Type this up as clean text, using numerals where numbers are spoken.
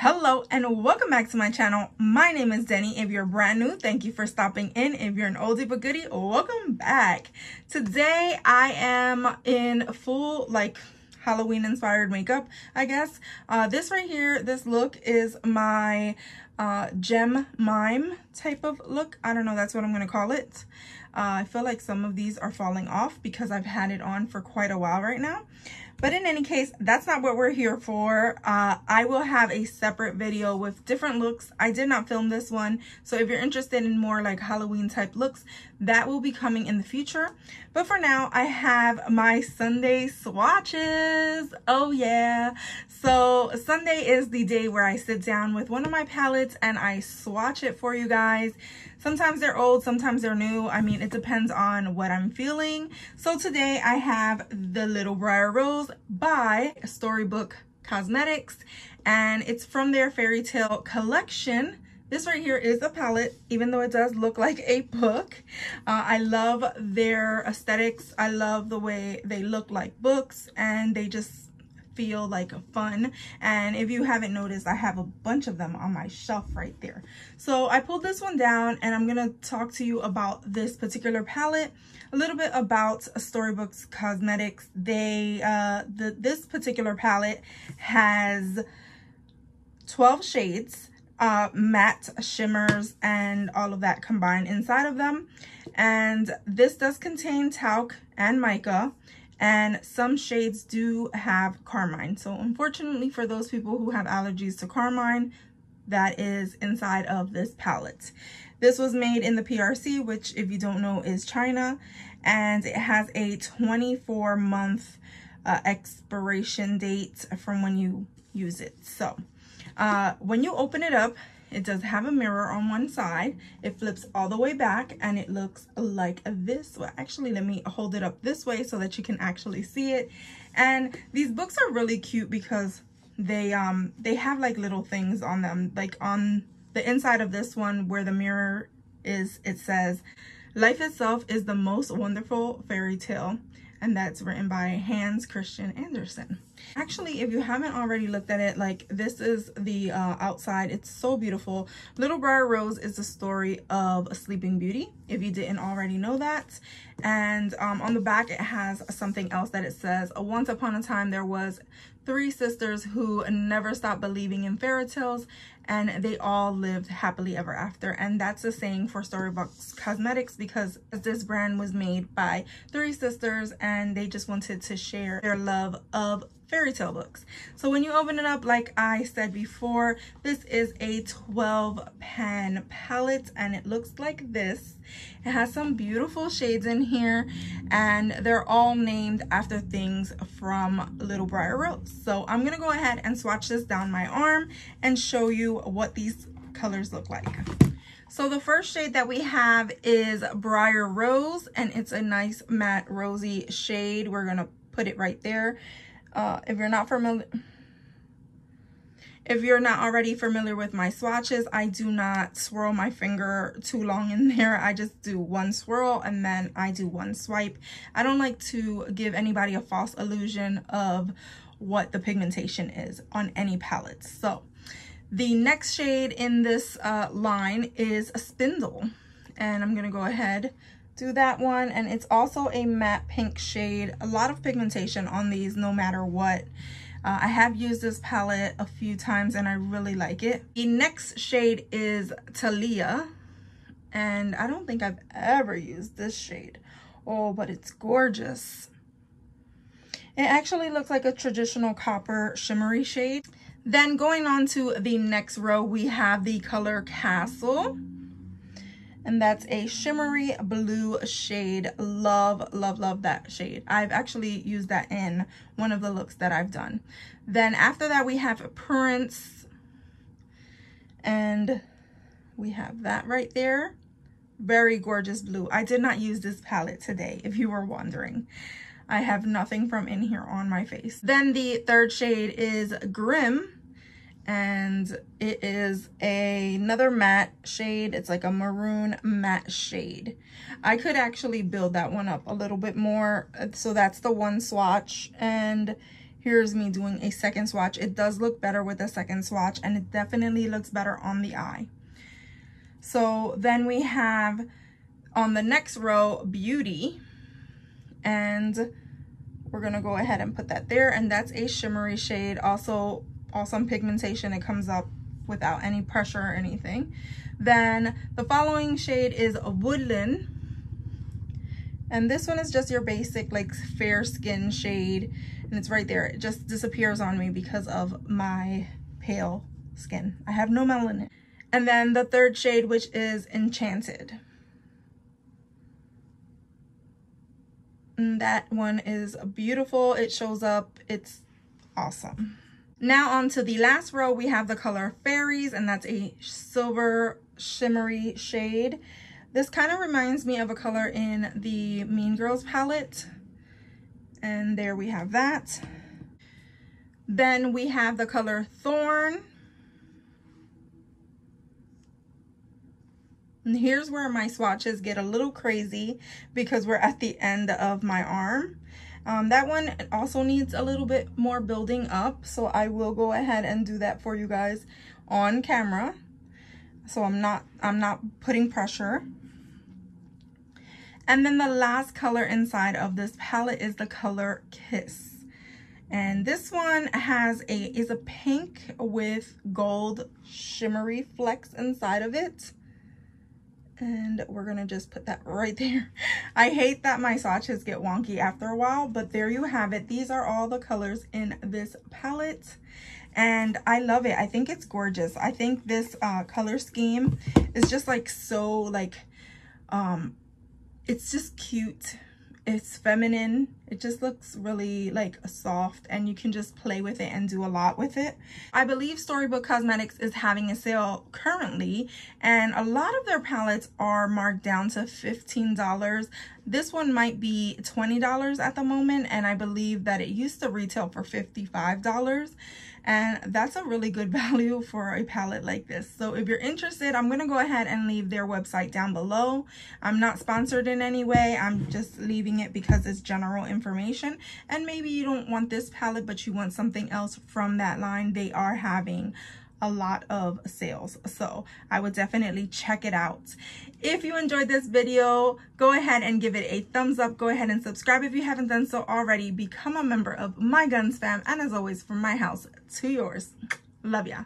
Hello and welcome back to my channel. My name is Deni. If you're brand new, thank you for stopping in. If you're an oldie but goodie, welcome back. Today I am in full Halloween inspired makeup, I guess. This right here, this look is my gem mime type of look. I don't know, that's what I'm gonna call it. I feel like some of these are falling off because I've had it on for quite a while right now. But in any case, that's not what we're here for. I will have a separate video with different looks. I did not film this one. So if you're interested in more like Halloween type looks, that will be coming in the future. But for now, I have my Sunday swatches. Oh yeah. So Sunday is the day where I sit down with one of my palettes and I swatch it for you guys. Sometimes they're old, sometimes they're new. I mean, it depends on what I'm feeling. So today I have the Little Briar Rose by Storybook Cosmetics, and it's from their fairy tale collection. This right here is a palette, even though it does look like a book. I love their aesthetics. I love the way they look like books, and they just feel like fun. And if you haven't noticed, I have a bunch of them on my shelf right there. So I pulled this one down and I'm gonna talk to you about this particular palette, a little bit about Storybook's Cosmetics. This particular palette has 12 shades, matte, shimmers, and all of that combined inside of them. And this does contain talc and mica, and some shades do have carmine. So unfortunately for those people who have allergies to carmine, that is inside of this palette. This was made in the PRC, which if you don't know is China, and it has a 24-month expiration date from when you use it. So when you open it up, it does have a mirror on one side. It flips all the way back and it looks like this. Well, actually, let me hold it up this way so that you can actually see it. And these books are really cute because they have like little things on them. Like on the inside of this one where the mirror is, it says, "Life itself is the most wonderful fairy tale." And that's written by Hans Christian Andersen. Actually, if you haven't already looked at it, like this is the outside. It's so beautiful. Little Briar Rose is the story of a Sleeping Beauty, if you didn't already know that. And on the back, it has something else that it says, "Once upon a time, there was 3 sisters who never stopped believing in fairy tales, and they all lived happily ever after." And that's a saying for Storybook Cosmetics because this brand was made by 3 sisters and they just wanted to share their love of fairy tale books. So when you open it up, like I said before, this is a 12 pan palette and it looks like this. It has some beautiful shades in here and they're all named after things from Little Briar Rose. So I'm gonna go ahead and swatch this down my arm and show you what these colors look like. So the first shade that we have is Briar Rose, and it's a nice matte rosy shade. We're gonna put it right there. If you're not already familiar with my swatches, I do not swirl my finger too long in there. I just do one swirl and then I do one swipe. I don't like to give anybody a false illusion of what the pigmentation is on any palette. So the next shade in this line is a Spindle, and I'm gonna go ahead do that one, and it's also a matte pink shade. A lot of pigmentation on these no matter what. I have used this palette a few times and I really like it. The next shade is Talia, and I don't think I've ever used this shade. Oh, but it's gorgeous. It actually looks like a traditional copper shimmery shade. Then going on to the next row, we have the color Castle, and that's a shimmery blue shade. Love, love, love that shade. I've actually used that in one of the looks that I've done. Then after that, we have Prince, and we have that right there. Very gorgeous blue. I did not use this palette today, if you were wondering. I have nothing from in here on my face. Then the third shade is Grim, and it is another matte shade. It's like a maroon matte shade. I could actually build that one up a little bit more. So that's the one swatch, and here's me doing a second swatch. It does look better with a second swatch, and it definitely looks better on the eye. So then we have on the next row, Beauty, and we're gonna go ahead and put that there, and that's a shimmery shade. Also awesome pigmentation. It comes up without any pressure or anything. Then the following shade is Woodland, and this one is just your basic like fair skin shade, and it's right there. It just disappears on me because of my pale skin. I have no melanin. And then the third shade, which is Enchanted. And that one is beautiful. It shows up. It's awesome. Now on to the last row, we have the color Fairies, and that's a silver shimmery shade. This kind of reminds me of a color in the Mean Girls palette. And there we have that. Then we have the color Thorn. And here's where my swatches get a little crazy because we're at the end of my arm. That one also needs a little bit more building up, so I will go ahead and do that for you guys on camera. So I'm not putting pressure. And then the last color inside of this palette is the color Kiss. And this one is a pink with gold shimmery flecks inside of it. And we're gonna just put that right there. I hate that my swatches get wonky after a while, but there you have it. These are all the colors in this palette, and I love it. I think it's gorgeous. I think this color scheme is just like so like, it's just cute. It's feminine. It just looks really like soft, and you can just play with it and do a lot with it. I believe Storybook Cosmetics is having a sale currently, and a lot of their palettes are marked down to $15. This one might be $20 at the moment, and I believe that it used to retail for $55. And that's a really good value for a palette like this. So if you're interested, I'm gonna go ahead and leave their website down below. I'm not sponsored in any way. I'm just leaving it because it's general information. And maybe you don't want this palette, but you want something else from that line. They are having a lot of sales, so I would definitely check it out. If you enjoyed this video, go ahead and give it a thumbs up. Go ahead and subscribe if you haven't done so already. Become a member of my Gonz fam, and as always, from my house to yours. Love ya.